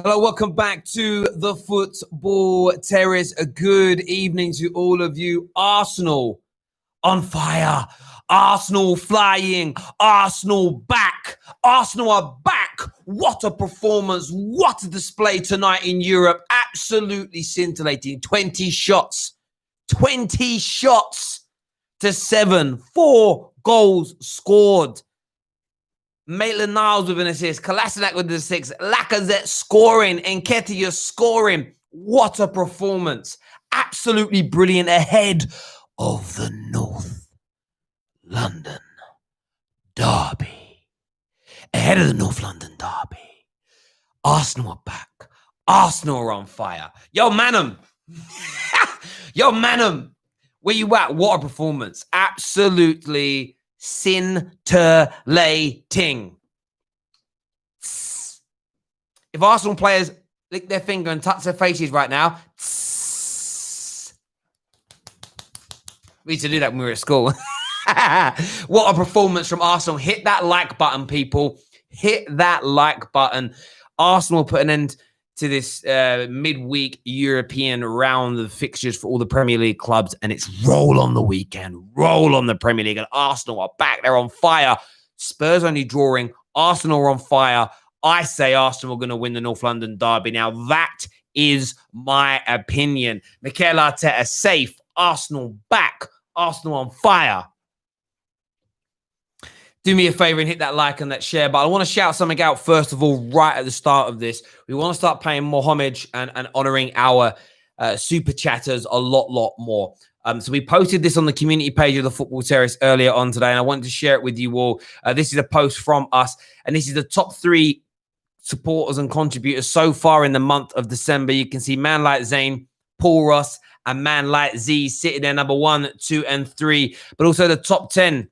Hello, welcome back to the Football Terrace. A good evening to all of you. Arsenal on fire. Arsenal flying. Arsenal back. Arsenal are back. What a performance. What a display tonight in Europe. Absolutely scintillating. 20 shots. 20 shots to 7. 4 goals scored. Maitland-Niles with an assist, Kolasinac with the 6, Lacazette scoring, Nketiah scoring. What a performance. Absolutely brilliant ahead of the North London derby. Ahead of the North London derby. Arsenal are back. Arsenal are on fire. Yo, Manham. Yo, Manham. Where you at? What a performance. Absolutely scintillating. If Arsenal players lick their finger and touch their faces right now, we used to do that when we were at school. What a performance from Arsenal. Hit that like button, people. Hit that like button. Arsenal put an end to this midweek European round of fixtures for all the Premier League clubs, and it's roll on the weekend, roll on the Premier League, and Arsenal are back. They're on fire. Spurs only drawing. Arsenal are on fire. I say Arsenal are going to win the North London derby. Now, that is my opinion. Mikel Arteta safe. Arsenal back. Arsenal on fire. Do me a favor and hit that like and that share. But I want to shout something out, first of all, right at the start of this. We want to start paying more homage and honoring our super chatters a lot more. So we posted this on the community page of the Football Terrace earlier on today, and I wanted to share it with you all. This is a post from us, and this is the top 3 supporters and contributors so far in the month of December. You can see man like Zane, Paul Ross, and man like Z sitting there number 1, 2, and 3. But also the top 10.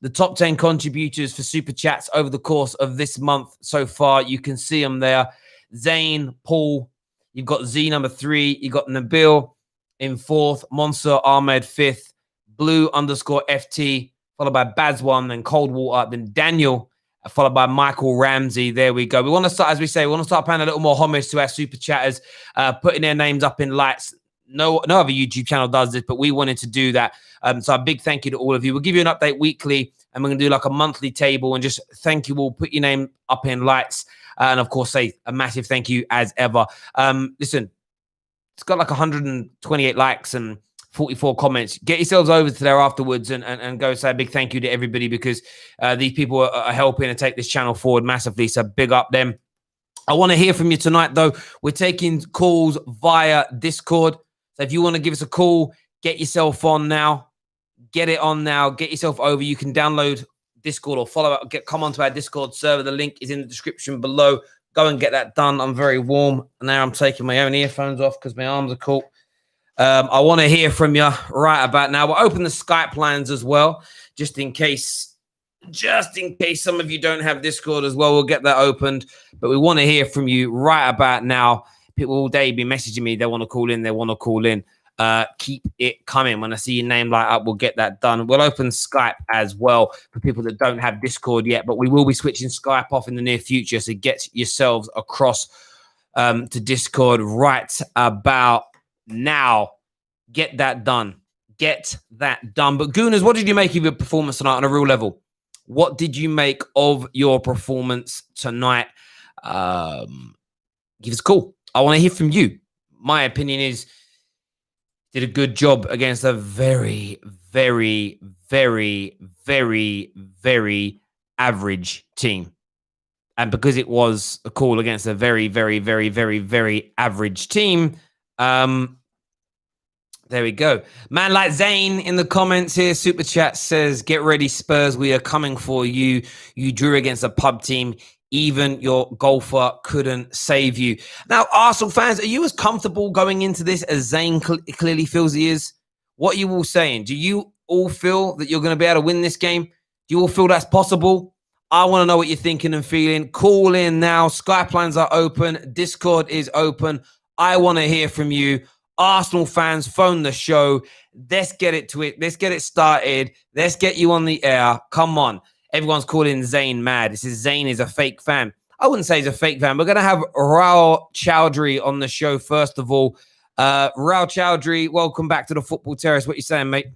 The top 10 contributors for Super Chats over the course of this month so far. You can see them there. Zane, Paul, you've got Z number 3. You've got Nabil in 4th. Monster Ahmed 5th. Blue_FT, followed by Baz1, then Coldwater, then Daniel, followed by Michael Ramsey. There we go. We want to start, as we say, we want to start paying a little more homage to our Super Chatters, putting their names up in lights. No other YouTube channel does this, but we wanted to do that. So a big thank you to all of you. We'll give you an update weekly, and we're going to do like a monthly table and just thank you all. Put your name up in lights. And of course, say a massive thank you as ever. Listen, it's got like 128 likes and 44 comments. Get yourselves over to there afterwards and go say a big thank you to everybody, because these people are helping to take this channel forward massively. So big up them. I want to hear from you tonight, though. We're taking calls via Discord. So if you want to give us a call, get yourself on now. Get it on now. Get yourself over. You can download Discord or follow up. Come onto our Discord server. The link is in the description below. Go and get that done. I'm very warm. Now I'm taking my own earphones off because my arms are cool. I want to hear from you right about now. We'll open the Skype lines as well, just in case some of you don't have Discord as well. We'll get that opened. But we want to hear from you right about now. People all day be messaging me. They want to call in. Keep it coming. When I see your name light up, we'll get that done. We'll open Skype as well for people that don't have Discord yet, but we will be switching Skype off in the near future. So get yourselves across to Discord right about now. Get that done. Get that done. But Gooners, what did you make of your performance tonight on a real level? What did you make of your performance tonight? Give us a call. I want to hear from you. My opinion is did a good job against a very, very, very, very, very average team. And because it was a call against a very, very, very, very, very average team, there we go. Man like Zane in the comments here, Super Chat says, get ready, Spurs. We are coming for you. You drew against a pub team. Even your golfer couldn't save you. Now, Arsenal fans, are you as comfortable going into this as Zane clearly feels he is? What are you all saying? Do you all feel that you're going to be able to win this game? Do you all feel that's possible? I want to know what you're thinking and feeling. Call in now. Skype lines are open. Discord is open. I want to hear from you. Arsenal fans, phone the show. Let's get it to it. Let's get it started. Let's get you on the air. Come on. Everyone's calling Zane mad. This is Zane is a fake fan. I wouldn't say he's a fake fan. We're going to have Raul Chowdhury on the show first of all. Raul Chowdhury, welcome back to the Football Terrace. What you saying, mate?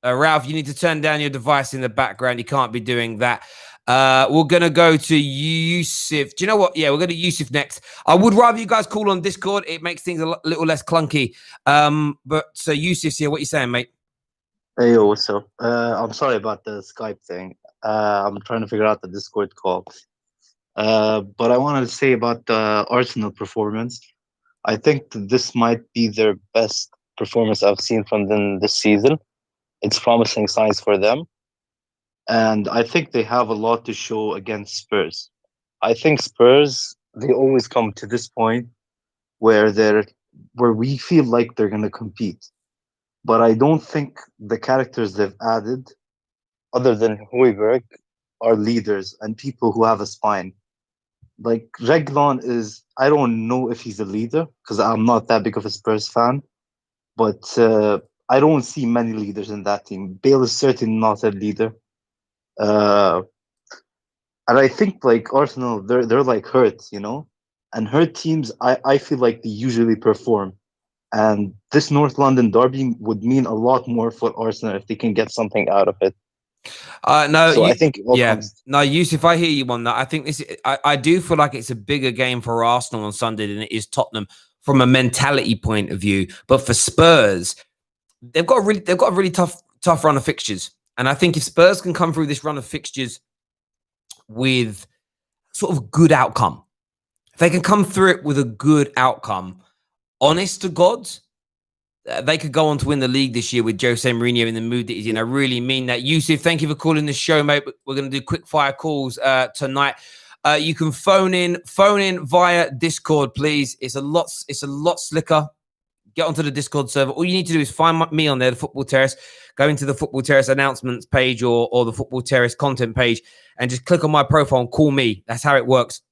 Ralph, you need to turn down your device in the background. You can't be doing that. We're going to go to Yusuf. Do you know what? Yeah, we're going to Yusuf next. I would rather you guys call on Discord. It makes things a little less clunky. But so Yusuf's here. What you saying, mate? Hey, yo, what's up? I'm sorry about the Skype thing. I'm trying to figure out the Discord call. But I wanted to say about the Arsenal performance. I think that this might be their best performance I've seen from them this season. It's promising signs for them. And I think they have a lot to show against Spurs. I think Spurs, they always come to this point where where we feel like they're gonna compete. But I don't think the characters they've added, other than Hoiberg, are leaders and people who have a spine. Like Reglon is, I don't know if he's a leader because I'm not that big of a Spurs fan, but I don't see many leaders in that team. Bale is certainly not a leader, uh, and I think like Arsenal, they're like hurt, and hurt teams, I feel like they usually perform. And this North London derby would mean a lot more for Arsenal if they can get something out of it. No, So I think it all comes. No, Yusuf, I hear you on that. I think I do feel like it's a bigger game for Arsenal on Sunday than it is Tottenham from a mentality point of view. But for Spurs, they've got a really tough run of fixtures. And I think if Spurs can come through this run of fixtures with sort of good outcome, if they can come through it with a good outcome, honest to God, they could go on to win the league this year with Jose Mourinho in the mood that he's in. I really mean that. Yusuf, thank you for calling the show, mate. We're going to do quick fire calls tonight. You can phone in via Discord, please. It's a lot slicker. Get onto the Discord server. All you need to do is find me on there, the Football Terrace. Go into the Football Terrace announcements page or the Football Terrace content page and just click on my profile and call me. That's how it works.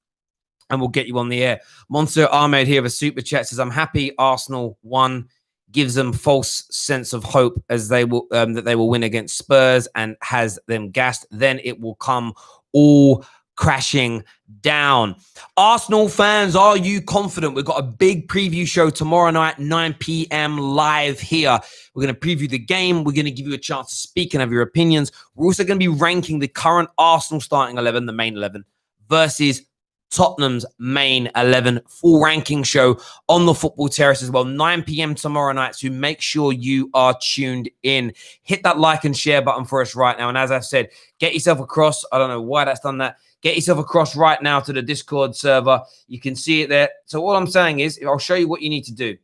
And we'll get you on the air. Monster Ahmed here of a super chat says, I'm happy Arsenal won. Gives them false sense of hope as they will that they will win against Spurs and has them gassed. Then it will come all crashing down. Arsenal fans, are you confident? We've got a big preview show tomorrow night, 9 p.m. live here. We're going to preview the game. We're going to give you a chance to speak and have your opinions. We're also going to be ranking the current Arsenal starting 11, the main 11, versus Tottenham's main 11, full ranking show on the Football Terrace as well, 9 p.m. tomorrow night. So make sure you are tuned in. Hit that like and share button for us right now. And as I've said, get yourself across. I don't know why that's done that. Get yourself across right now to the Discord server. You can see it there. So all I'm saying is, I'll show you what you need to do.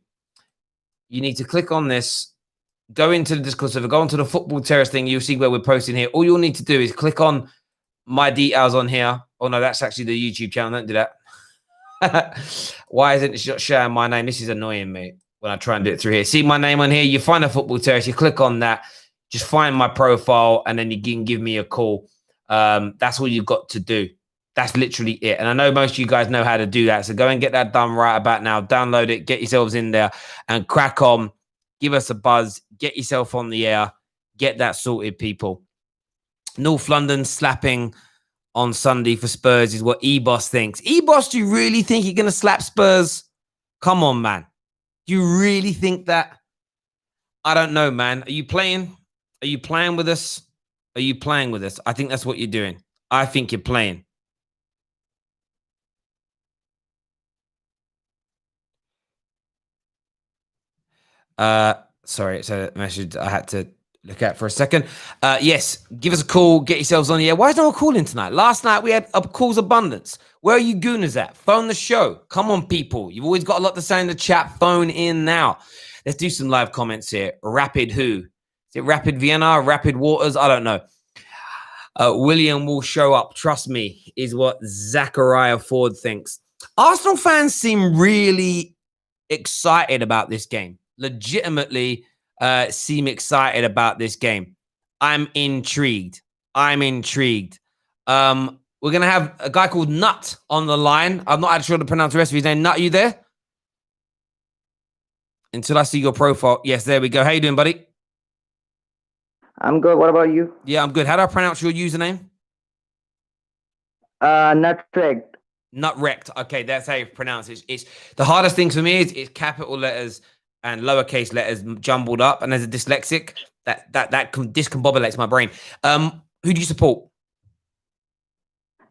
You need to click on this, go into the Discord server, go onto the Football Terrace thing. You'll see where we're posting here. All you'll need to do is click on my details on here. Oh, no, that's actually the YouTube channel. Don't do that. Why isn't it sharing my name? This is annoying me when I try and do it through here. See my name on here? You find a Football Terrace. You click on that. Just find my profile, and then you can give me a call. That's all you've got to do. That's literally it. And I know most of you guys know how to do that. So go and get that done right about now. Download it. Get yourselves in there and crack on. Give us a buzz. Get yourself on the air. Get that sorted, people. North London slapping on Sunday for Spurs is what E-Boss thinks. E-Boss, do you really think you're going to slap Spurs? Come on, man. Do you really think that? I don't know, man. Are you playing? Are you playing with us? Are you playing with us? I think that's what you're doing. I think you're playing. Sorry, it's a message I had to look at for a second. Yes, give us a call. Get yourselves on the air. Why is no one calling tonight? Last night we had a calls abundance. Where are you gooners at? Phone the show. Come on, people. You've always got a lot to say in the chat. Phone in now. Let's do some live comments here. Rapid who? Is it Rapid Vienna? Rapid Waters? I don't know. William will show up. Trust me, is what Zachariah Ford thinks. Arsenal fans seem really excited about this game. Legitimately seem excited about this game. I'm intrigued. We're going to have a guy called Nut on the line. I'm not actually sure to pronounce the rest of his name. Nut, are you there? Until I see your profile. Yes, there we go. How you doing, buddy? I'm good. What about you? Yeah, I'm good. How do I pronounce your username? Not correct. Not wrecked. Okay, that's how you pronounce it. It's the hardest thing for me is capital letters and lowercase letters jumbled up. And as a dyslexic, that discombobulates my brain. Who do you support?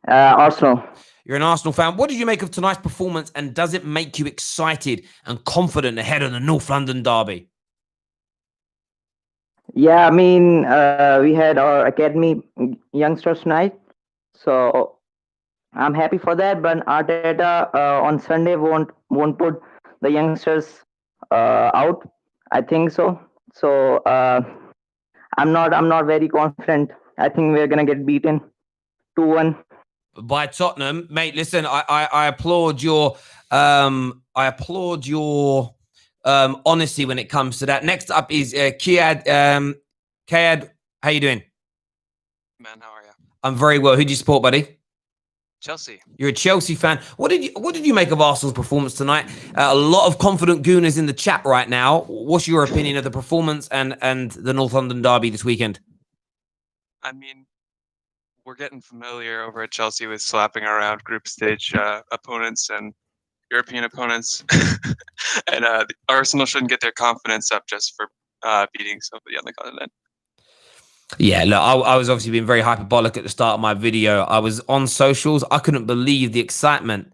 Arsenal. You're an Arsenal fan. What did you make of tonight's performance, and does it make you excited and confident ahead of the North London derby? Yeah, I mean, we had our academy youngsters tonight, so I'm happy for that. But Arteta on Sunday won't put the youngsters out. I think so. So I'm not very confident. I think we're gonna get beaten 2-1. By Tottenham, mate. Listen, I applaud your honesty when it comes to that. Next up is Kiad. Kiad, how you doing? Man, how are you? I'm very well. Who do you support, buddy? Chelsea. You're a Chelsea fan. What did you make of Arsenal's performance tonight? A lot of confident gooners in the chat right now. What's your opinion of the performance and the North London derby this weekend? I mean, we're getting familiar over at Chelsea with slapping around group stage opponents and European opponents. And Arsenal shouldn't get their confidence up just for beating somebody on the continent. Yeah, look, I was obviously being very hyperbolic at the start of my video. I was on socials. I couldn't believe the excitement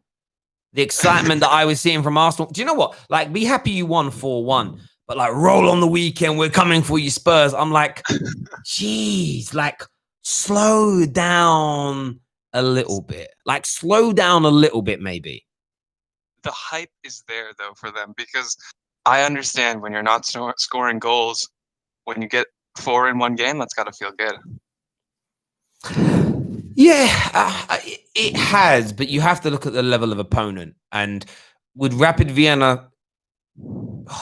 that I was seeing from Arsenal. Do you know what? Like, be happy you won 4-1, but like, roll on the weekend. We're coming for you, Spurs. I'm like, geez, like, slow down a little bit. Like, slow down a little bit, maybe. The hype is there, though, for them, because I understand when you're not scoring goals, when you get 4 in one game, that's got to feel good. Yeah, it has, but you have to look at the level of opponent. And with Rapid Vienna,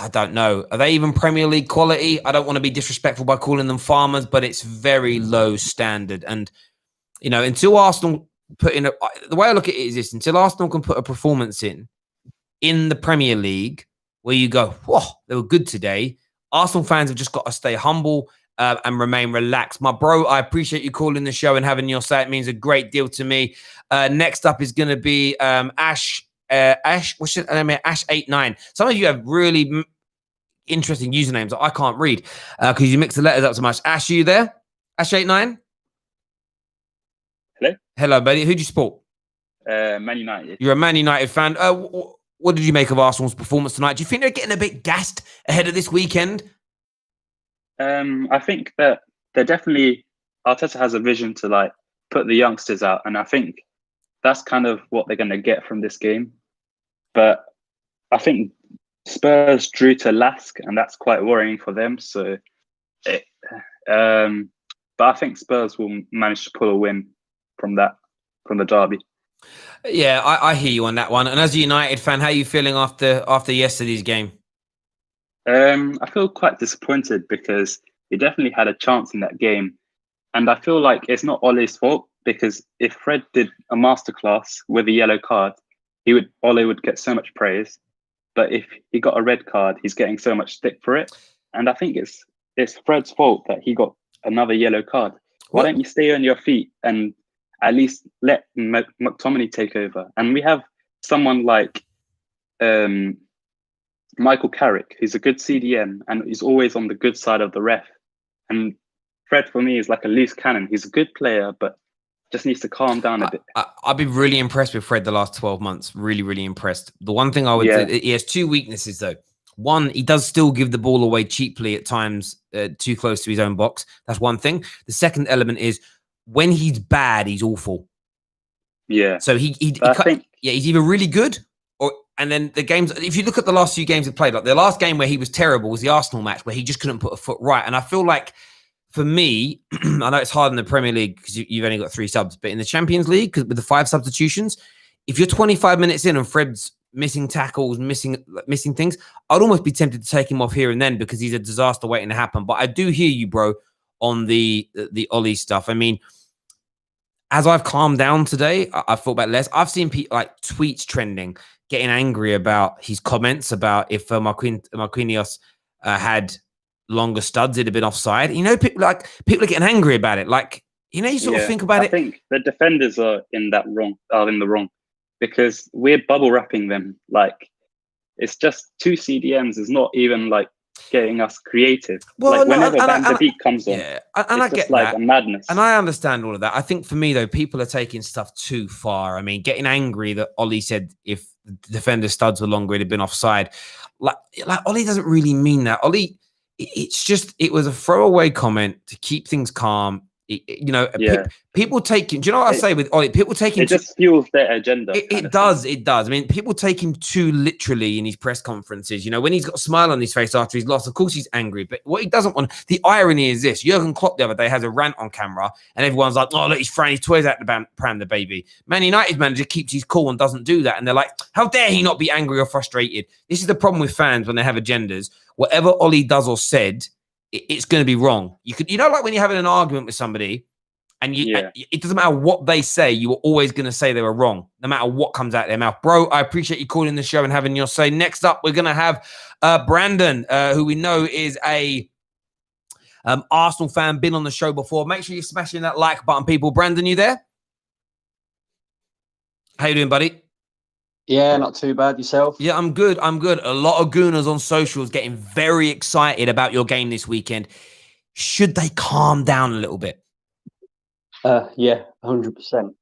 I don't know. Are they even Premier League quality? I don't want to be disrespectful by calling them farmers, but it's very low standard. And, you know, until Arsenal put in the way I look at it is this: until Arsenal can put a performance in the Premier League where you go, whoa, they were good today, Arsenal fans have just got to stay humble and remain relaxed. My bro, I appreciate you calling the show and having your say. It means a great deal to me. Next up is going to be Ash. What's your name? Ash89. Some of you have really interesting usernames that I can't read because you mix the letters up so much. Ash, are you there? Ash89? Hello? Hello, buddy. Who do you support? Man United. You're a Man United fan. What did you make of Arsenal's performance tonight? Do you think they're getting a bit gassed ahead of this weekend? I think that they're definitely, Arteta has a vision to like put the youngsters out, and I think that's kind of what they're going to get from this game. But I think Spurs drew to Lask, and that's quite worrying for them. So, but I think Spurs will manage to pull a win from the derby. Yeah, I hear you on that one. And as a United fan, how are you feeling after yesterday's game? I feel quite disappointed because he definitely had a chance in that game. And I feel like it's not Ole's fault, because if Fred did a masterclass with a yellow card, Ole would get so much praise. But if he got a red card, he's getting so much stick for it. And I think it's Fred's fault that he got another yellow card. Why don't you stay on your feet and at least let McTominay take over? And we have someone like Michael Carrick, who's a good CDM and he's always on the good side of the ref. And Fred, for me, is like a loose cannon. He's a good player, but just needs to calm down a bit. I've been really impressed with Fred the last 12 months. Really, really impressed. The one thing I would say, he has two weaknesses, though. One, he does still give the ball away cheaply at times, too close to his own box. That's one thing. The second element is when he's bad, he's awful. Yeah. So he's either really good and then the games, if you look at the last few games he played, like the last game where he was terrible was the Arsenal match where he just couldn't put a foot right. And I feel like for me, I know it's hard in the Premier League because you've only got 3 subs, but in the Champions League, because with the 5 substitutions, if you're 25 minutes in and Fred's missing tackles, missing things, I'd almost be tempted to take him off here and then because he's a disaster waiting to happen. But I do hear you, bro, on the Ollie stuff. I mean, as I've calmed down today, I've thought about less. I've seen people like tweets trending, getting angry about his comments about if Marquinhos had longer studs, it'd have been offside. You know, people are getting angry about it. Like, You know, you sort of think about I it. think the defenders are in the wrong because we're bubble wrapping them. Like, it's just 2 CDMs is not even like getting us creative. Well, Like, no, whenever Van de Beek comes on, yeah, and it's I just get like that. a madness. And I understand all of that. I think for me, though, people are taking stuff too far. I mean, getting angry that Ollie said if the defender studs were longer, he'd have been offside. Like Ollie doesn't really mean that. Ollie, it was a throwaway comment to keep things calm. People taking, do you know what I say with Ollie? People taking it just fuels their agenda. It does. I mean, people take him too literally in his press conferences. You know, when he's got a smile on his face after he's lost, of course he's angry. But what he doesn't want, the irony is this: Jurgen Klopp the other day has a rant on camera, and everyone's like, "Oh, look, he's throwing his toys out the pram, the baby." Man United's manager keeps his cool and doesn't do that, and they're like, "How dare he not be angry or frustrated?" This is the problem with fans when they have agendas. Whatever Ollie does or said, it's going to be wrong. You know, like when you're having an argument with somebody. And it doesn't matter what they say, you are always going to say they were wrong, no matter what comes out of their mouth. Bro, I appreciate you calling the show and having your say. Next up, we're going to have Brandon, who we know is a Arsenal fan, been on the show before. Make sure you're smashing that like button, people. Brandon, you there? How you doing, buddy? Yeah, not too bad. Yourself? Yeah, I'm good. A lot of gooners on socials getting very excited about your game this weekend. Should they calm down a little bit? Yeah, 100%.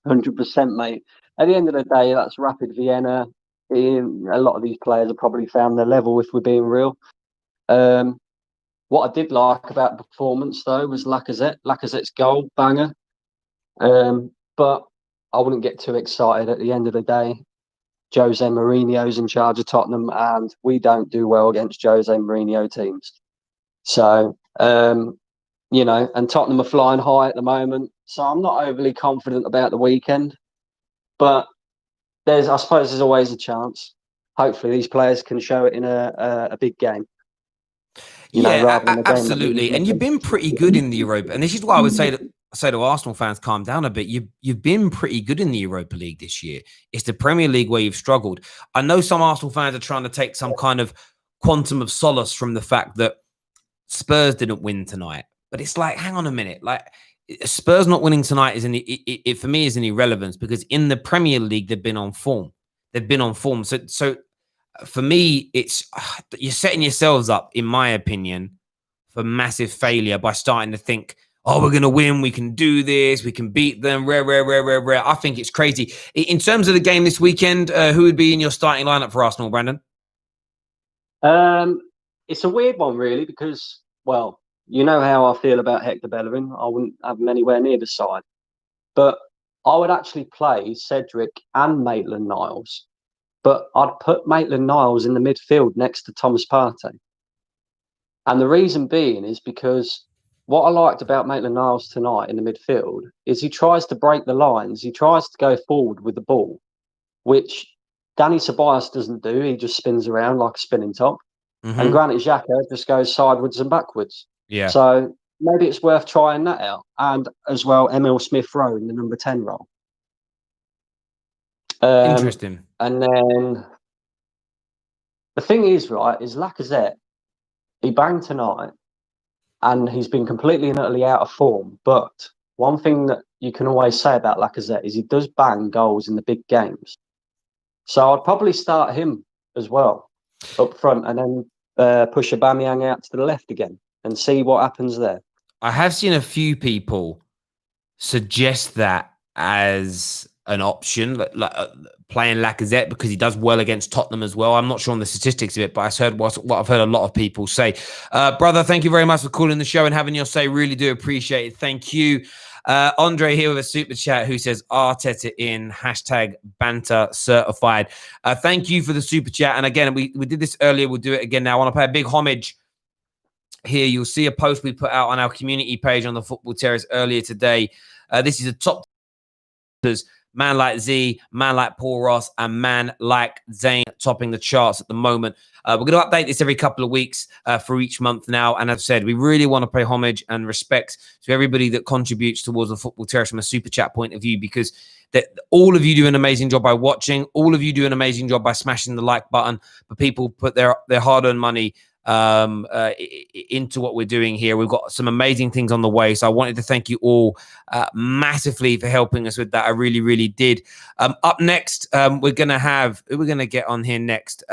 100%, mate. At the end of the day, that's Rapid Vienna. A lot of these players have probably found their level, if we're being real. What I did like about the performance, though, was Lacazette. Lacazette's goal, banger. But I wouldn't get too excited. At the end of the day, Jose Mourinho's in charge of Tottenham, and we don't do well against Jose Mourinho teams. So, and Tottenham are flying high at the moment. So I'm not overly confident about the weekend. But I suppose there's always a chance. Hopefully these players can show it in a big game. Absolutely. And you've been pretty good in the Europa. And this is why I would say to Arsenal fans, calm down a bit. You've been pretty good in the Europa League this year. It's the Premier League where you've struggled. I know some Arsenal fans are trying to take some kind of quantum of solace from the fact that Spurs didn't win tonight. But it's like, hang on a minute. Like, Spurs not winning tonight for me is an irrelevance, because in the Premier League they've been on form. So for me, it's you're setting yourselves up, in my opinion, for massive failure by starting to think, oh, we're going to win, we can do this, we can beat them. Rare. I think it's crazy. In terms of the game this weekend, who would be in your starting lineup for Arsenal, Brandon? It's a weird one, really, because, well, you know how I feel about Hector Bellerin. I wouldn't have him anywhere near the side. But I would actually play Cedric and Maitland-Niles. But I'd put Maitland-Niles in the midfield next to Thomas Partey. And the reason being is because what I liked about Maitland-Niles tonight in the midfield is he tries to break the lines. He tries to go forward with the ball, which Danny Ceballos doesn't do. He just spins around like a spinning top. Mm-hmm. And Granit Xhaka just goes sideways and backwards. Yeah. So maybe it's worth trying that out. And as well, Emil Smith-Rowe in the number 10 role. Interesting. And then the thing is, right, is Lacazette, he banged tonight and he's been completely and utterly out of form. But one thing that you can always say about Lacazette is he does bang goals in the big games. So I'd probably start him as well up front, and then push Aubameyang out to the left again and see what happens there. I have seen a few people suggest that as an option, like playing Lacazette, because he does well against Tottenham as well. I'm not sure on the statistics of it, but I've heard what I've heard a lot of people say. Brother, thank you very much for calling the show and having your say. Really do appreciate it. Thank you. Andre here with a super chat who says Arteta in #banter certified. Thank you for the super chat. And again, we did this earlier. We'll do it again now. I want to pay a big homage here. You'll see a post we put out on our community page on the Football Terrace earlier today. This is a top man like Z, man like Paul Ross, and man like Zayn topping the charts at the moment. We're going to update this every couple of weeks for each month now. And as I said, we really want to pay homage and respect to everybody that contributes towards the Football Terrace from a super chat point of view, because all of you do an amazing job by watching. All of you do an amazing job by smashing the like button. But people put their hard-earned money into what we're doing here. We've got some amazing things on the way, so I wanted to thank you all massively for helping us with that. I really, really did. Up next, we're gonna get on here next.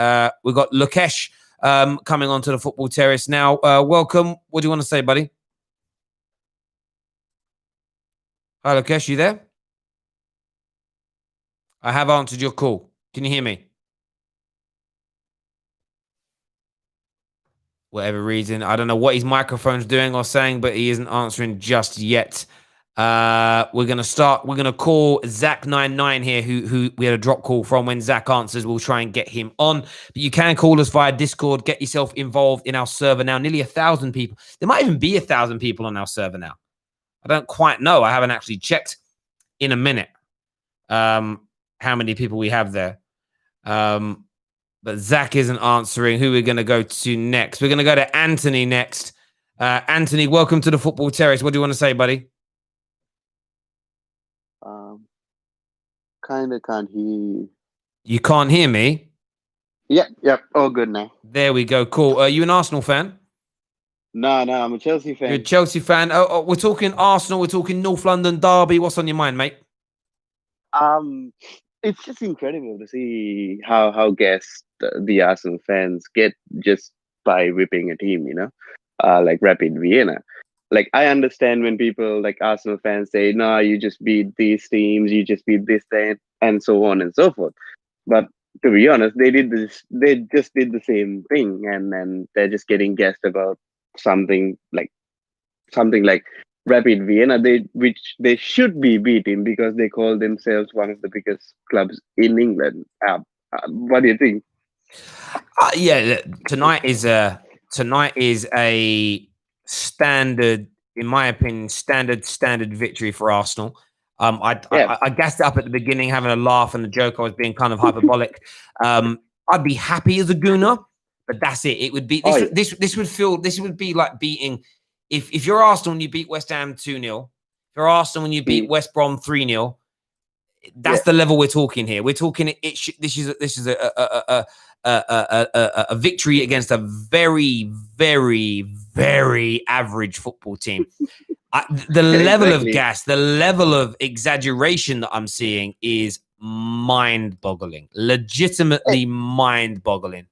We've got Lukesh coming onto the Football Terrace now. Welcome. What do you want to say, buddy? Hi, Lukesh, you there? I have answered your call. Can you hear me? Whatever reason, I don't know what his microphone's doing or saying, but he isn't answering just yet. We're gonna call Zach99 here, who we had a drop call from. When Zach answers, we'll try and get him on. But you can call us via Discord. Get yourself involved in our server now. Nearly 1,000 people. There might even be 1,000 people on our server now. I don't quite know. I haven't actually checked in a minute how many people we have there. But Zach isn't answering. Who we're going to go to next? We're going to go to Anthony next. Anthony, welcome to the Football Terrace. What do you want to say, buddy? Kind of can't hear you. You can't hear me? Yep. All good now. There we go. Cool. Are you an Arsenal fan? No, I'm a Chelsea fan. You're a Chelsea fan. Oh, we're talking Arsenal. We're talking North London derby. What's on your mind, mate? It's just incredible to see how gassed the Arsenal fans get just by whipping a team, like Rapid Vienna. Like, I understand when people like Arsenal fans say, no, you just beat these teams, you just beat this, and so on and so forth. But to be honest, they just did the same thing, and then they're just getting gassed about something like Rapid Vienna, which they should be beating because they call themselves one of the biggest clubs in England. What do you think? Yeah, tonight is a standard, in my opinion, standard victory for Arsenal. I gassed it up at the beginning, having a laugh and a joke. I was being kind of hyperbolic. I'd be happy as a Gooner, but that's it. It would be this would be like beating. If you're Arsenal and you beat West Ham 2-0, if you're Arsenal and you beat West Brom 3-0, that's the level we're talking here. We're talking this is a victory against a very, very, very average football team. The level of gas, the level of exaggeration that I'm seeing is mind-boggling, legitimately mind-boggling.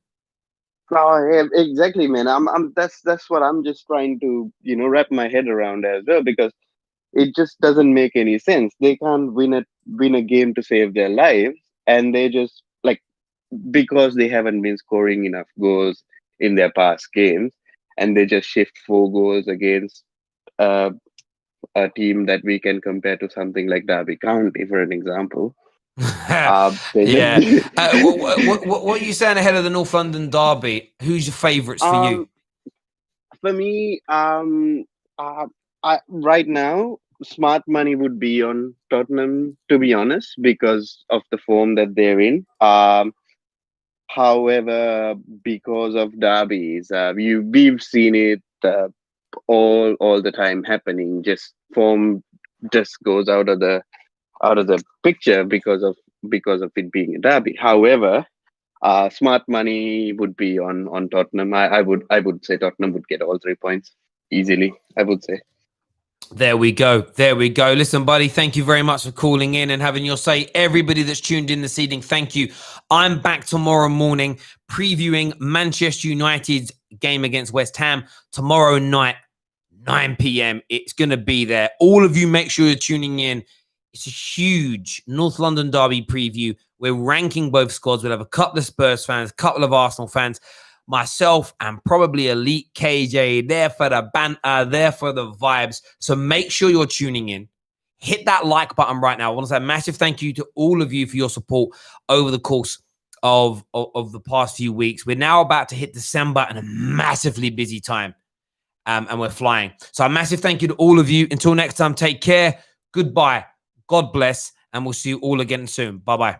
Oh, exactly, man. That's what I'm just trying to wrap my head around as well, because it just doesn't make any sense. They can't win a game to save their lives, and they just because they haven't been scoring enough goals in their past games, and they just shift 4 goals against a team that we can compare to something like Derby County, for an example. What are you saying ahead of the North London derby? Who's your favourites for you? For me, right now, smart money would be on Tottenham, to be honest, because of the form that they're in. However, because of derbies, we've seen it all the time happening. Just form just goes out of the picture because of it being a derby. However, smart money would be on Tottenham. I would say Tottenham would get all 3 points easily, I would say. There we go. Listen, buddy, thank you very much for calling in and having your say. Everybody that's tuned in this evening, thank you. I'm back tomorrow morning previewing Manchester United's game against West Ham tomorrow night, 9 p.m. It's going to be there. All of you make sure you're tuning in. It's a huge North London derby preview. We're ranking both squads. We'll have a couple of Spurs fans, a couple of Arsenal fans, myself, and probably Elite KJ there for the banter, there for the vibes. So make sure you're tuning in. Hit that like button right now. I want to say a massive thank you to all of you for your support over the course of the past few weeks. We're now about to hit December and a massively busy time, and we're flying. So a massive thank you to all of you. Until next time, take care. Goodbye. God bless, and we'll see you all again soon. Bye-bye.